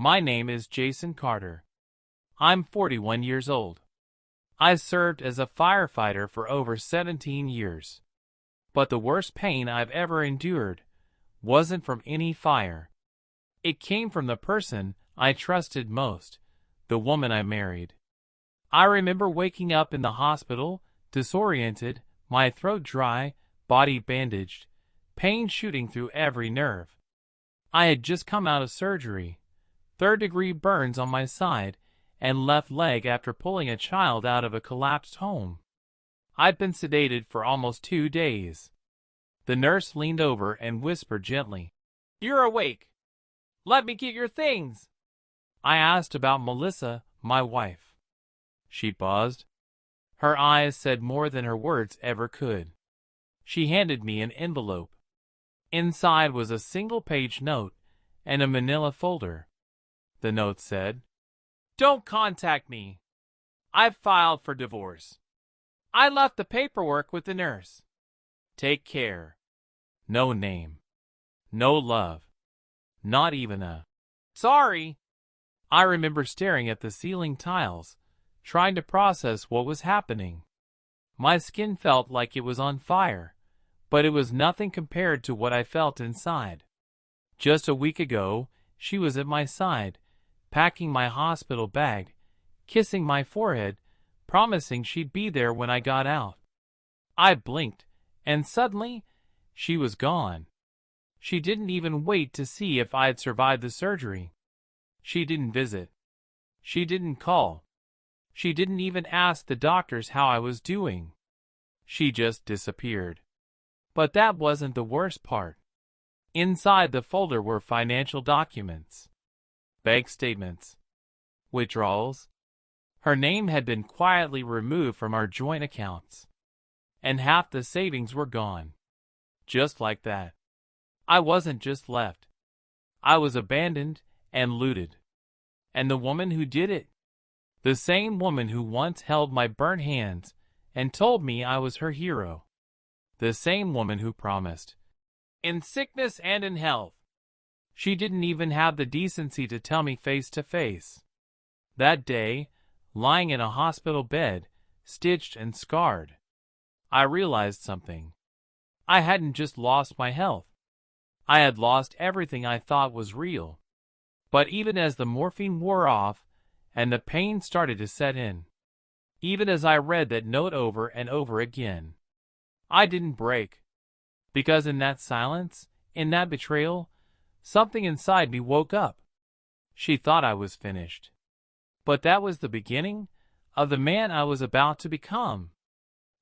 My name is Jason Carter. I'm 41 years old. I served as a firefighter for over 17 years. But the worst pain I've ever endured wasn't from any fire. It came from the person I trusted most, the woman I married. I remember waking up in the hospital, disoriented, my throat dry, body bandaged, pain shooting through every nerve. I had just come out of surgery, third-degree burns on my side and left leg after pulling a child out of a collapsed home. I'd been sedated for almost 2 days. The nurse leaned over and whispered gently, "You're awake. Let me get your things." I asked about Melissa, my wife. She paused. Her eyes said more than her words ever could. She handed me an envelope. Inside was a single-page note and a manila folder. The note said, "Don't contact me. I've filed for divorce. I left the paperwork with the nurse. Take care." No name. No love. Not even a "sorry." I remember staring at the ceiling tiles, trying to process what was happening. My skin felt like it was on fire, but it was nothing compared to what I felt inside. Just a week ago, she was at my side, packing my hospital bag, kissing my forehead, promising she'd be there when I got out. I blinked, and suddenly, she was gone. She didn't even wait to see if I'd survived the surgery. She didn't visit. She didn't call. She didn't even ask the doctors how I was doing. She just disappeared. But that wasn't the worst part. Inside the folder were financial documents, bank statements, withdrawals. Her name had been quietly removed from our joint accounts, and half the savings were gone. Just like that. I wasn't just left. I was abandoned and looted. And the woman who did it, the same woman who once held my burnt hands and told me I was her hero, the same woman who promised, in sickness and in health. She didn't even have the decency to tell me face to face. That day, lying in a hospital bed, stitched and scarred, I realized something. I hadn't just lost my health. I had lost everything I thought was real. But even as the morphine wore off and the pain started to set in, even as I read that note over and over again, I didn't break. Because in that silence, in that betrayal, something inside me woke up. She thought I was finished. But that was the beginning of the man I was about to become.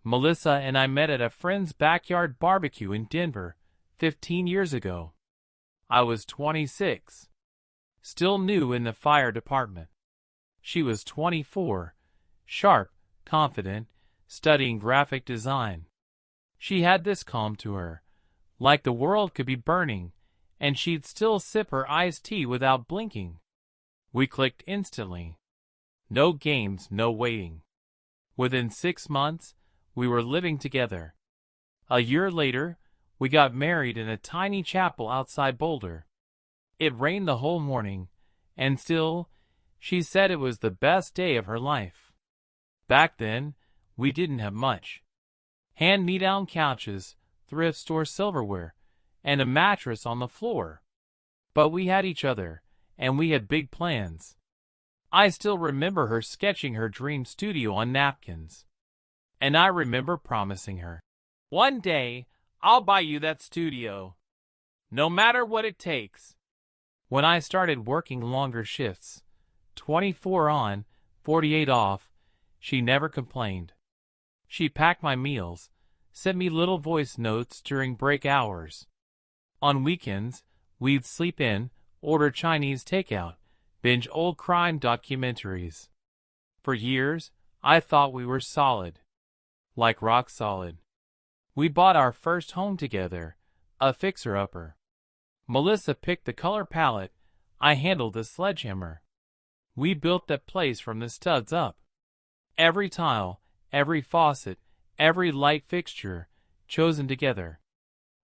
Melissa and I met at a friend's backyard barbecue in Denver 15 years ago. I was 26, still new in the fire department. She was 24, sharp, confident, studying graphic design. She had this calm to her, like the world could be burning, and she'd still sip her iced tea without blinking. We clicked instantly. No games, no waiting. Within 6 months, we were living together. A year later, we got married in a tiny chapel outside Boulder. It rained the whole morning, and still, she said it was the best day of her life. Back then, we didn't have much. Hand-me-down couches, thrift store silverware, and a mattress on the floor. But we had each other, and we had big plans. I still remember her sketching her dream studio on napkins. And I remember promising her, "One day, I'll buy you that studio. No matter what it takes." When I started working longer shifts, 24 on, 48 off, she never complained. She packed my meals, sent me little voice notes during break hours. On weekends, we'd sleep in, order Chinese takeout, binge old crime documentaries. For years, I thought we were solid. Like rock solid. We bought our first home together, a fixer-upper. Melissa picked the color palette, I handled the sledgehammer. We built that place from the studs up. Every tile, every faucet, every light fixture, chosen together.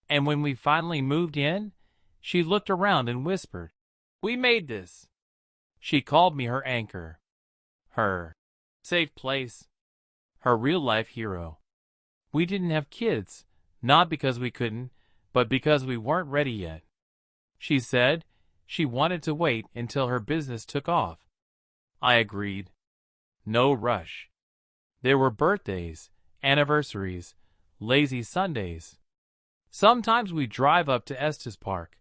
And when we finally moved in, she looked around and whispered, "We made this." She called me her anchor, her safe place, her real-life hero. We didn't have kids, not because we couldn't, but because we weren't ready yet. She said she wanted to wait until her business took off. I agreed. No rush. There were birthdays, anniversaries, lazy Sundays. Sometimes we'd drive up to Estes Park,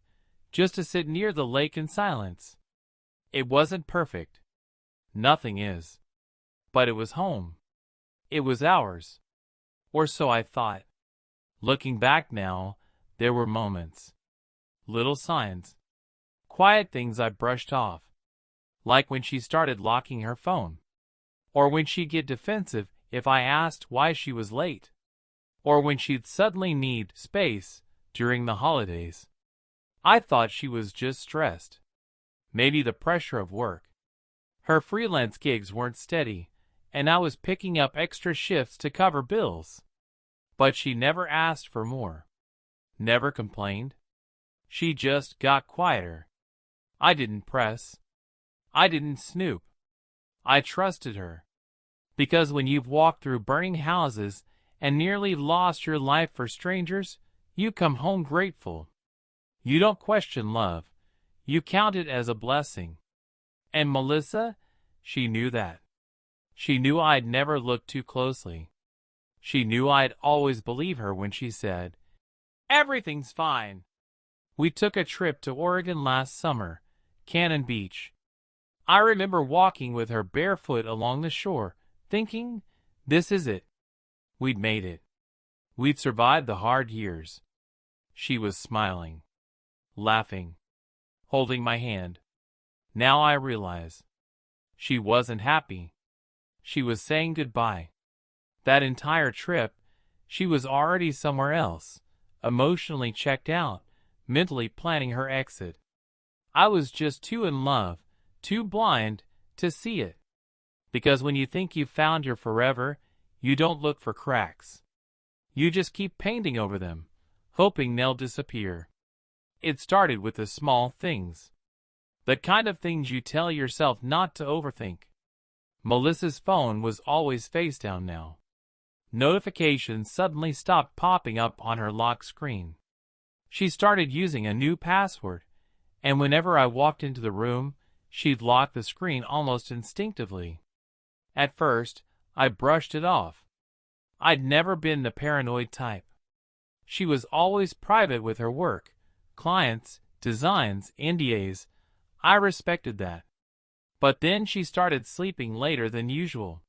just to sit near the lake in silence. It wasn't perfect. Nothing is. But it was home. It was ours. Or so I thought. Looking back now, there were moments. Little signs. Quiet things I brushed off. Like when she started locking her phone. Or when she'd get defensive if I asked why she was late. Or when she'd suddenly need space during the holidays. I thought she was just stressed. Maybe the pressure of work. Her freelance gigs weren't steady, and I was picking up extra shifts to cover bills. But she never asked for more. Never complained. She just got quieter. I didn't press. I didn't snoop. I trusted her. Because when you've walked through burning houses and nearly lost your life for strangers, you come home grateful. You don't question love. You count it as a blessing. And Melissa, she knew that. She knew I'd never look too closely. She knew I'd always believe her when she said, "Everything's fine." We took a trip to Oregon last summer, Cannon Beach. I remember walking with her barefoot along the shore, thinking, this is it. We'd made it. We'd survived the hard years. She was smiling, laughing, holding my hand. Now I realize. She wasn't happy. She was saying goodbye. That entire trip, she was already somewhere else, emotionally checked out, mentally planning her exit. I was just too in love, too blind, to see it. Because when you think you've found your forever, you don't look for cracks. You just keep painting over them, hoping they'll disappear. It started with the small things. The kind of things you tell yourself not to overthink. Melissa's phone was always face down now. Notifications suddenly stopped popping up on her lock screen. She started using a new password, and whenever I walked into the room, she'd lock the screen almost instinctively. At first, I brushed it off. I'd never been the paranoid type. She was always private with her work, clients, designs, NDAs. I respected that. But then she started sleeping later than usual.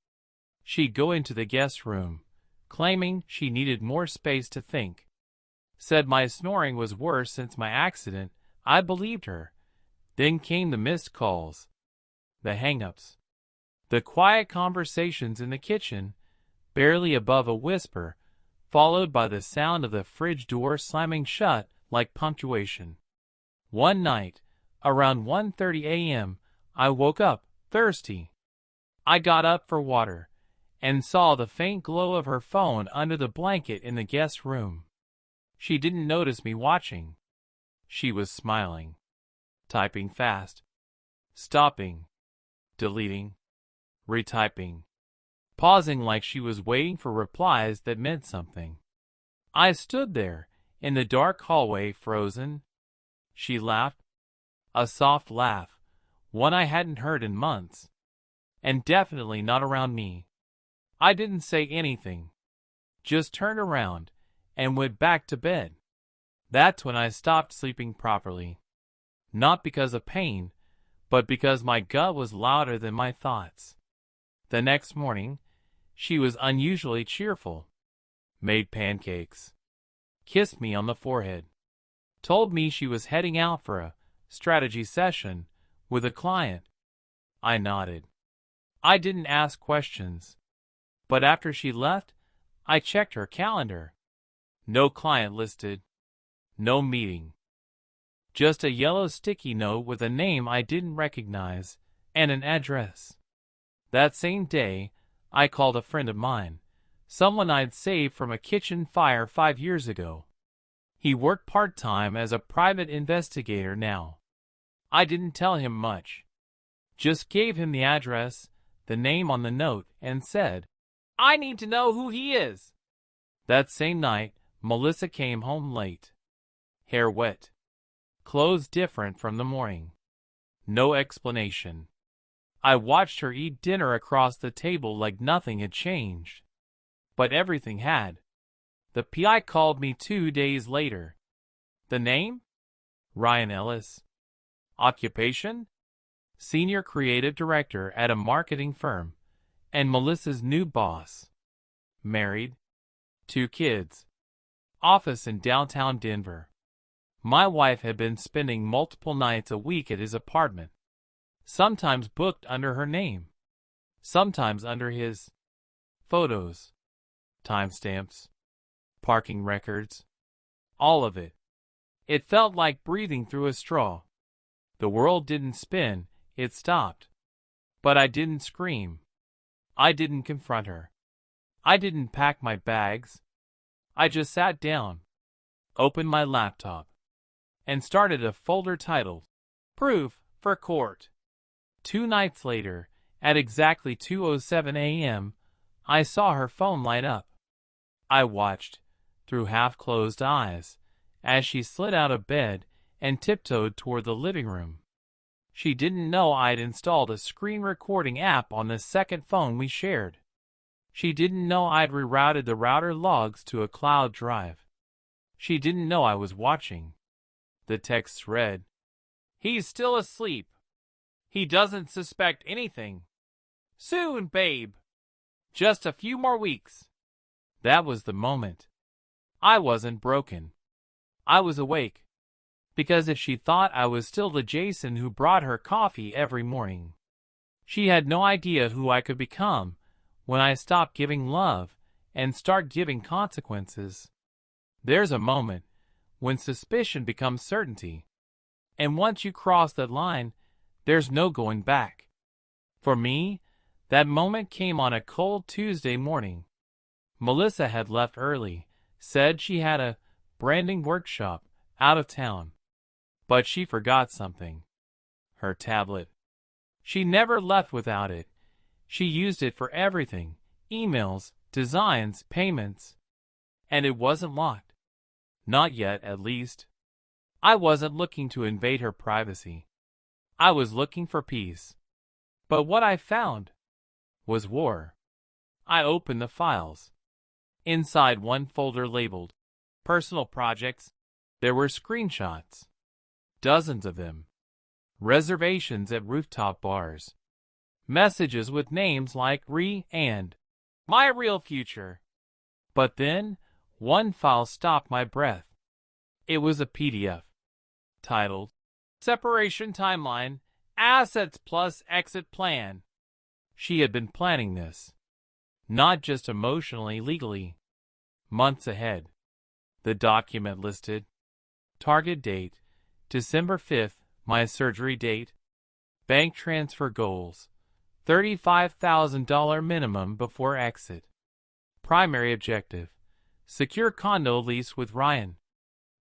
She'd go into the guest room, claiming she needed more space to think. Said my snoring was worse since my accident. I believed her. Then came the missed calls, the hang-ups, the quiet conversations in the kitchen, barely above a whisper, followed by the sound of the fridge door slamming shut like punctuation. One night, around 1:30 a.m., I woke up, thirsty. I got up for water, and saw the faint glow of her phone under the blanket in the guest room. She didn't notice me watching. She was smiling, typing fast, stopping, deleting, retyping, pausing like she was waiting for replies that meant something. I stood there, in the dark hallway, frozen. She laughed, a soft laugh, one I hadn't heard in months, and definitely not around me. I didn't say anything, just turned around and went back to bed. That's when I stopped sleeping properly. Not because of pain, but because my gut was louder than my thoughts. The next morning, she was unusually cheerful. Made pancakes. Kissed me on the forehead. Told me she was heading out for a strategy session with a client. I nodded. I didn't ask questions. But after she left, I checked her calendar. No client listed. No meeting. Just a yellow sticky note with a name I didn't recognize and an address. That same day, I called a friend of mine, someone I'd saved from a kitchen fire 5 years ago. He worked part-time as a private investigator now. I didn't tell him much. Just gave him the address, the name on the note, and said, "I need to know who he is." That same night, Melissa came home late. Hair wet. Clothes different from the morning. No explanation. I watched her eat dinner across the table like nothing had changed. But everything had. The PI called me 2 days later. The name? Ryan Ellis. Occupation? Senior Creative Director at a marketing firm, and Melissa's new boss. Married. 2 kids. Office in downtown Denver. My wife had been spending multiple nights a week at his apartment, sometimes booked under her name, sometimes under his. Photos, timestamps, parking records, all of it. It felt like breathing through a straw. The world didn't spin, it stopped. But I didn't scream. I didn't confront her. I didn't pack my bags. I just sat down, opened my laptop, and started a folder titled Proof for Court. 2 nights later, at exactly 2:07 a.m., I saw her phone light up. I watched, through half-closed eyes, as she slid out of bed and tiptoed toward the living room. She didn't know I'd installed a screen recording app on the second phone we shared. She didn't know I'd rerouted the router logs to a cloud drive. She didn't know I was watching. The texts read, "He's still asleep. He doesn't suspect anything. Soon, babe. Just a few more weeks." That was the moment. I wasn't broken. I was awake. Because if she thought I was still the Jason who brought her coffee every morning, she had no idea who I could become when I stopped giving love and start giving consequences. There's a moment when suspicion becomes certainty. And once you cross that line, there's no going back. For me, that moment came on a cold Tuesday morning. Melissa had left early, said she had a branding workshop out of town. But she forgot something. Her tablet. She never left without it. She used it for everything: emails, designs, payments. And it wasn't locked. Not yet, at least. I wasn't looking to invade her privacy. I was looking for peace. But what I found was war. I opened the files. Inside one folder labeled Personal Projects, there were screenshots. Dozens of them. Reservations at rooftop bars. Messages with names like and My Real Future. But then, one file stopped my breath. It was a PDF. Titled, Separation Timeline, Assets Plus Exit Plan. She had been planning this. Not just emotionally, legally. Months ahead. The document listed target date, December 5th, my surgery date. Bank transfer goals, $35,000 minimum before exit. Primary objective, secure condo lease with Ryan.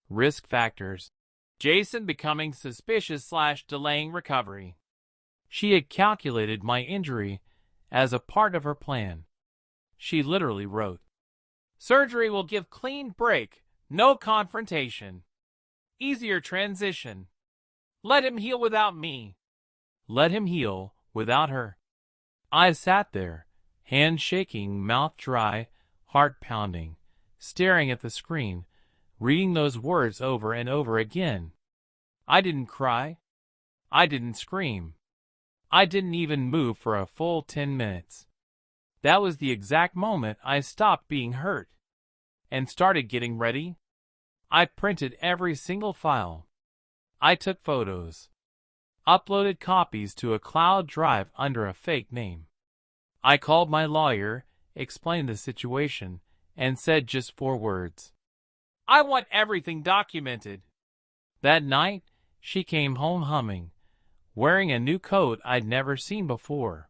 Risk factors, Jason becoming suspicious/delaying recovery. She had calculated my injury as a part of her plan. She literally wrote, "Surgery will give clean break, no confrontation. Easier transition. Let him heal without me. Let him heal without her." I sat there, hands shaking, mouth dry, heart pounding, staring at the screen, reading those words over and over again. I didn't cry. I didn't scream. I didn't even move for a full 10 minutes. That was the exact moment I stopped being hurt and started getting ready. I printed every single file. I took photos. Uploaded copies to a cloud drive under a fake name. I called my lawyer, explained the situation, and said just 4 words. "I want everything documented." That night, she came home humming, wearing a new coat I'd never seen before.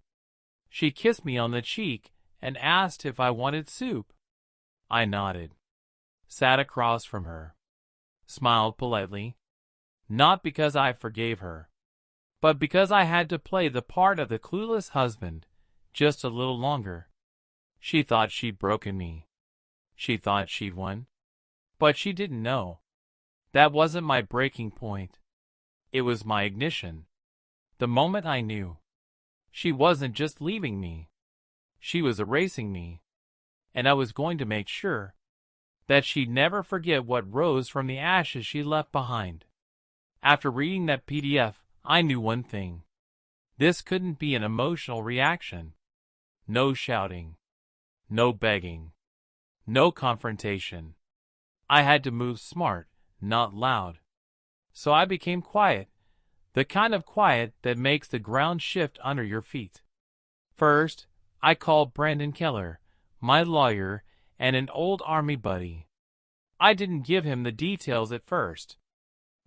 She kissed me on the cheek and asked if I wanted soup. I nodded, sat across from her, smiled politely. Not because I forgave her, but because I had to play the part of the clueless husband just a little longer. She thought she'd broken me. She thought she'd won. But she didn't know. That wasn't my breaking point. It was my ignition. The moment I knew. She wasn't just leaving me. She was erasing me. And I was going to make sure that she'd never forget what rose from the ashes she left behind. After reading that PDF, I knew one thing. This couldn't be an emotional reaction. No shouting. No begging. No confrontation. I had to move smart, not loud. So I became quiet, the kind of quiet that makes the ground shift under your feet. First, I called Brandon Keller, my lawyer and an old army buddy. I didn't give him the details at first.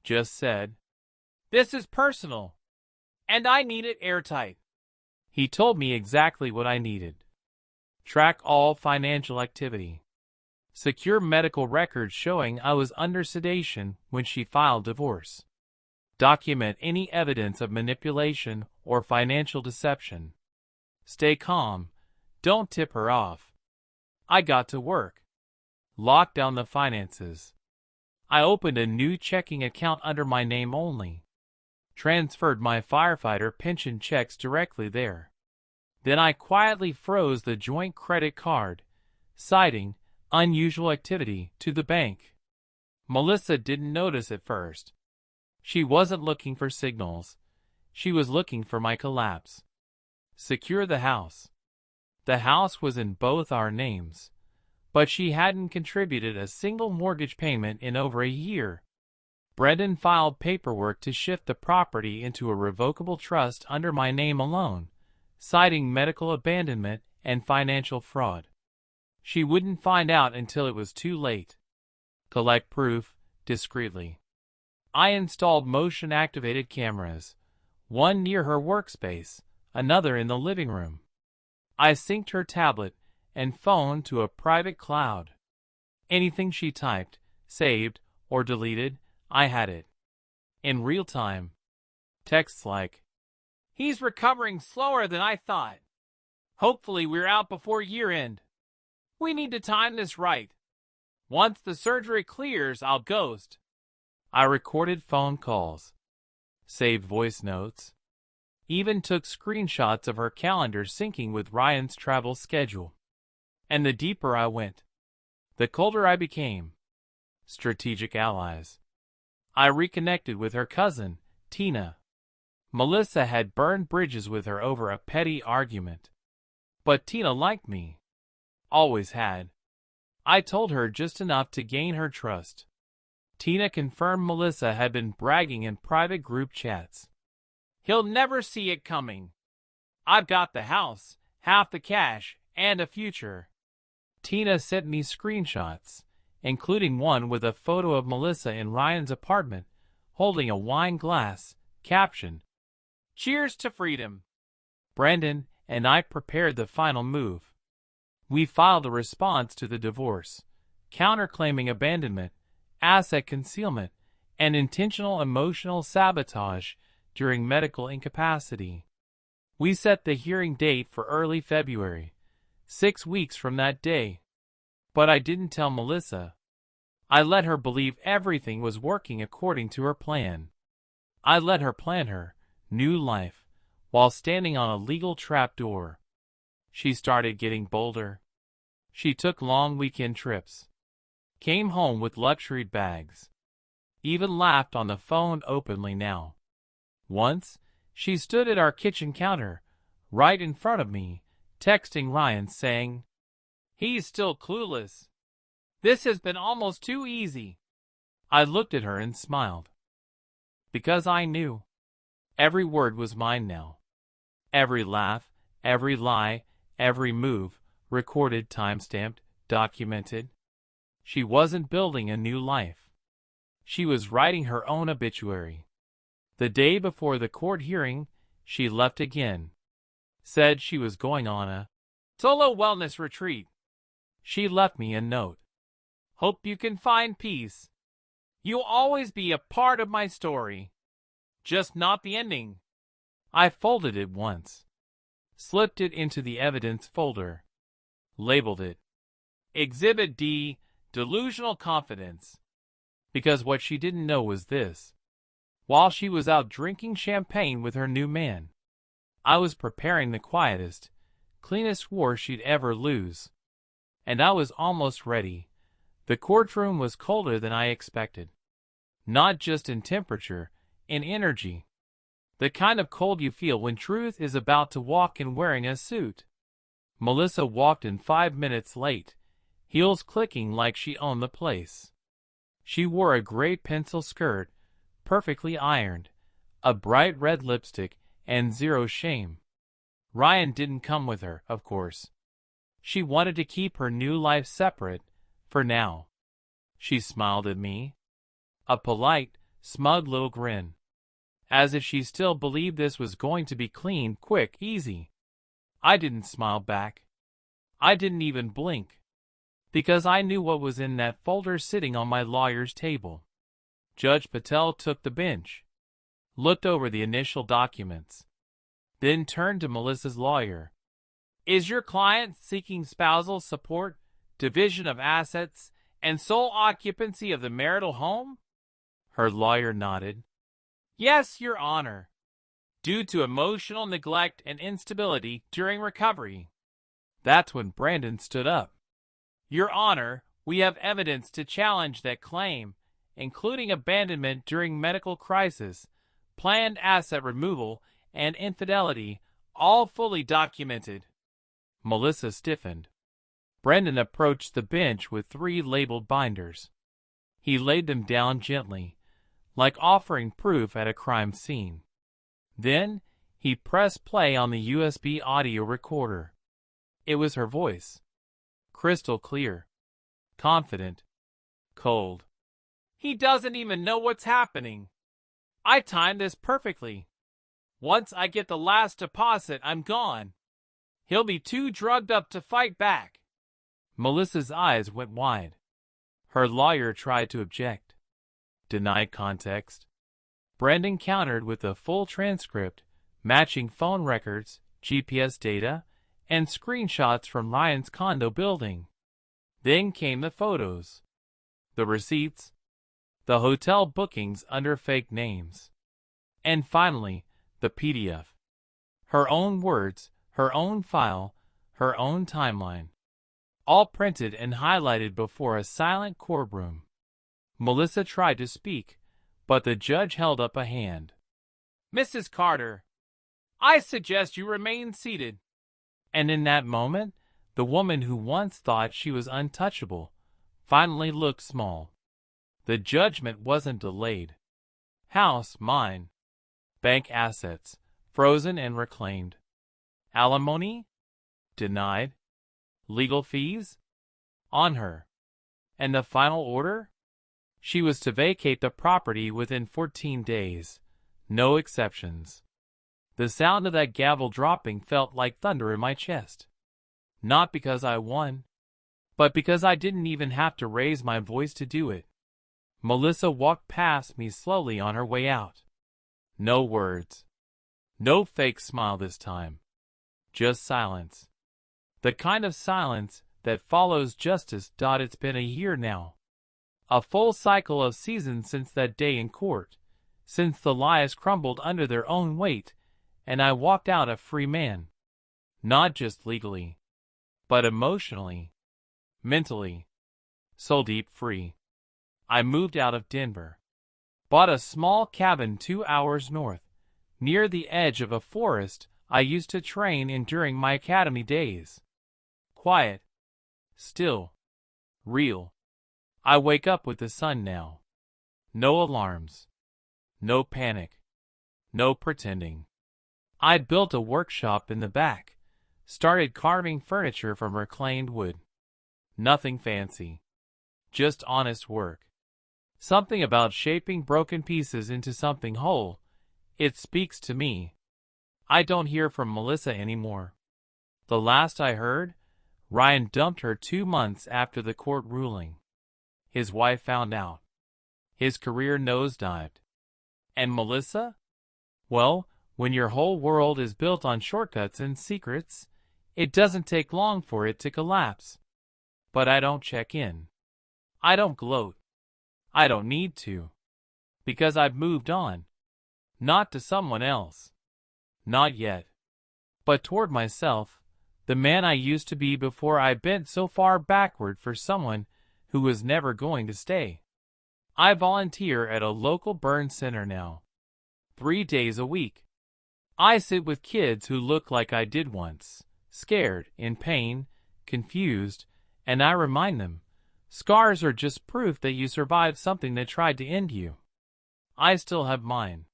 Just said, "This is personal, and I need it airtight." He told me exactly what I needed. Track all financial activity. Secure medical records showing I was under sedation when she filed divorce. Document any evidence of manipulation or financial deception. Stay calm. Don't tip her off. I got to work. Locked down the finances. I opened a new checking account under my name only. Transferred my firefighter pension checks directly there. Then I quietly froze the joint credit card, citing unusual activity to the bank. Melissa didn't notice at first. She wasn't looking for signals. She was looking for my collapse. Secure the house. The house was in both our names, but she hadn't contributed a single mortgage payment in over a year. Brendan filed paperwork to shift the property into a revocable trust under my name alone, citing medical abandonment and financial fraud. She wouldn't find out until it was too late. Collect proof, discreetly. I installed motion-activated cameras, one near her workspace, another in the living room. I synced her tablet and phone to a private cloud. Anything she typed, saved, or deleted, I had it. In real time. Texts like, "He's recovering slower than I thought. Hopefully we're out before year-end. We need to time this right. Once the surgery clears, I'll ghost." I recorded phone calls, saved voice notes, even took screenshots of her calendar syncing with Ryan's travel schedule. And the deeper I went, the colder I became. Strategic allies. I reconnected with her cousin, Tina. Melissa had burned bridges with her over a petty argument. But Tina liked me. Always had. I told her just enough to gain her trust. Tina confirmed Melissa had been bragging in private group chats. "He'll never see it coming. I've got the house, half the cash, and a future." Tina sent me screenshots, including one with a photo of Melissa in Ryan's apartment, holding a wine glass, captioned, "Cheers to freedom." Brandon and I prepared the final move. We filed a response to the divorce, counterclaiming abandonment, asset concealment, and intentional emotional sabotage during medical incapacity. We set the hearing date for early February, 6 weeks from that day. But I didn't tell Melissa. I let her believe everything was working according to her plan. I let her plan her new life while standing on a legal trapdoor. She started getting bolder. She took long weekend trips. Came home with luxuried bags. Even laughed on the phone openly now. Once, she stood at our kitchen counter, right in front of me, texting Ryan saying, "He's still clueless. This has been almost too easy." I looked at her and smiled. Because I knew. Every word was mine now. Every laugh, every lie, every move, recorded, time-stamped, documented. She wasn't building a new life. She was writing her own obituary. The day before the court hearing, she left again. Said she was going on a solo wellness retreat. She left me a note. "Hope you can find peace. You'll always be a part of my story. Just not the ending." I folded it once, slipped it into the evidence folder, labeled it Exhibit D, Delusional Confidence. Because what she didn't know was this. While she was out drinking champagne with her new man, I was preparing the quietest, cleanest war she'd ever lose. And I was almost ready. The courtroom was colder than I expected. Not just in temperature, in energy. The kind of cold you feel when truth is about to walk in wearing a suit. Melissa walked in 5 minutes late, heels clicking like she owned the place. She wore a gray pencil skirt, perfectly ironed, a bright red lipstick, and zero shame. Ryan didn't come with her, of course. She wanted to keep her new life separate, for now. She smiled at me. A polite, smug little grin. As if she still believed this was going to be clean, quick, easy. I didn't smile back. I didn't even blink. Because I knew what was in that folder sitting on my lawyer's table. Judge Patel took the bench, looked over the initial documents, then turned to Melissa's lawyer. Is your client seeking spousal support, division of assets, and sole occupancy of the marital home? Her lawyer nodded. Yes, Your Honor. Due to emotional neglect and instability during recovery. That's when Brandon stood up. Your Honor, we have evidence to challenge that claim, including abandonment during medical crisis, planned asset removal, and infidelity, all fully documented. Melissa stiffened. Brandon approached the bench with 3 labeled binders. He laid them down gently, like offering proof at a crime scene. Then, he pressed play on the USB audio recorder. It was her voice. Crystal clear. Confident. Cold. He doesn't even know what's happening. I timed this perfectly. Once I get the last deposit, I'm gone. He'll be too drugged up to fight back. Melissa's eyes went wide. Her lawyer tried to object. Denied context. Brandon countered with a full transcript, matching phone records, GPS data, and screenshots from Ryan's condo building. Then came the photos, the receipts, the hotel bookings under fake names, and finally, the PDF. Her own words, her own file, her own timeline. All printed and highlighted before a silent courtroom. Melissa tried to speak, but the judge held up a hand. Mrs. Carter, I suggest you remain seated. And in that moment, the woman who once thought she was untouchable finally looked small. The judgment wasn't delayed. House, mine. Bank assets, frozen and reclaimed. Alimony? Denied. Legal fees? On her. And the final order? She was to vacate the property within 14 days. No exceptions. The sound of that gavel dropping felt like thunder in my chest. Not because I won, but because I didn't even have to raise my voice to do it. Melissa walked past me slowly on her way out. No words. No fake smile this time. Just silence. The kind of silence that follows justice. It's been a year now. A full cycle of seasons since that day in court, since the lies crumbled under their own weight, and I walked out a free man. Not just legally, but emotionally, mentally, soul deep free. I moved out of Denver, bought a small cabin 2 hours north, near the edge of a forest I used to train in during my academy days. Quiet, still, real. I wake up with the sun now. No alarms. No panic. No pretending. I'd built a workshop in the back, started carving furniture from reclaimed wood. Nothing fancy. Just honest work. Something about shaping broken pieces into something whole. It speaks to me. I don't hear from Melissa anymore. The last I heard, Ryan dumped her 2 months after the court ruling. His wife found out. His career nosedived. And Melissa? Well, When your whole world is built on shortcuts and secrets, it doesn't take long for it to collapse. But I don't check in. I don't gloat. I don't need to. Because I've moved on. Not to someone else. Not yet. But toward myself, the man I used to be before I bent so far backward for someone who was never going to stay. I volunteer at a local burn center now. 3 days a week. I sit with kids who look like I did once, scared, in pain, confused, and I remind them, scars are just proof that you survived something that tried to end you. I still have mine.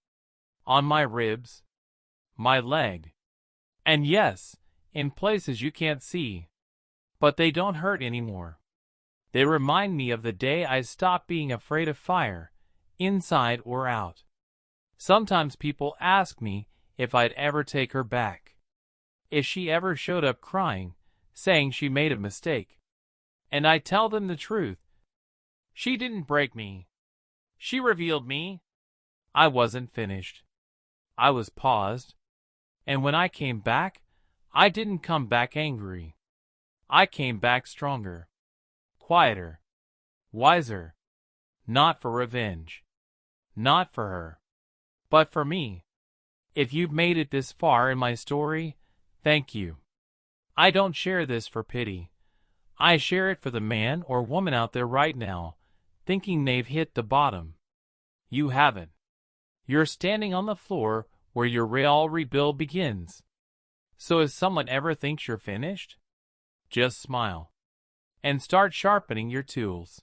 On my ribs. My leg. And yes, in places you can't see. But they don't hurt anymore. They remind me of the day I stopped being afraid of fire, inside or out. Sometimes people ask me if I'd ever take her back. If she ever showed up crying, saying she made a mistake. And I tell them the truth. She didn't break me. She revealed me. I wasn't finished. I was paused. And when I came back, I didn't come back angry. I came back stronger. Quieter. Wiser. Not for revenge. Not for her. But for me. If you've made it this far in my story, thank you. I don't share this for pity. I share it for the man or woman out there right now, thinking they've hit the bottom. You haven't. You're standing on the floor where your real rebuild begins. So if someone ever thinks you're finished, just smile. And start sharpening your tools.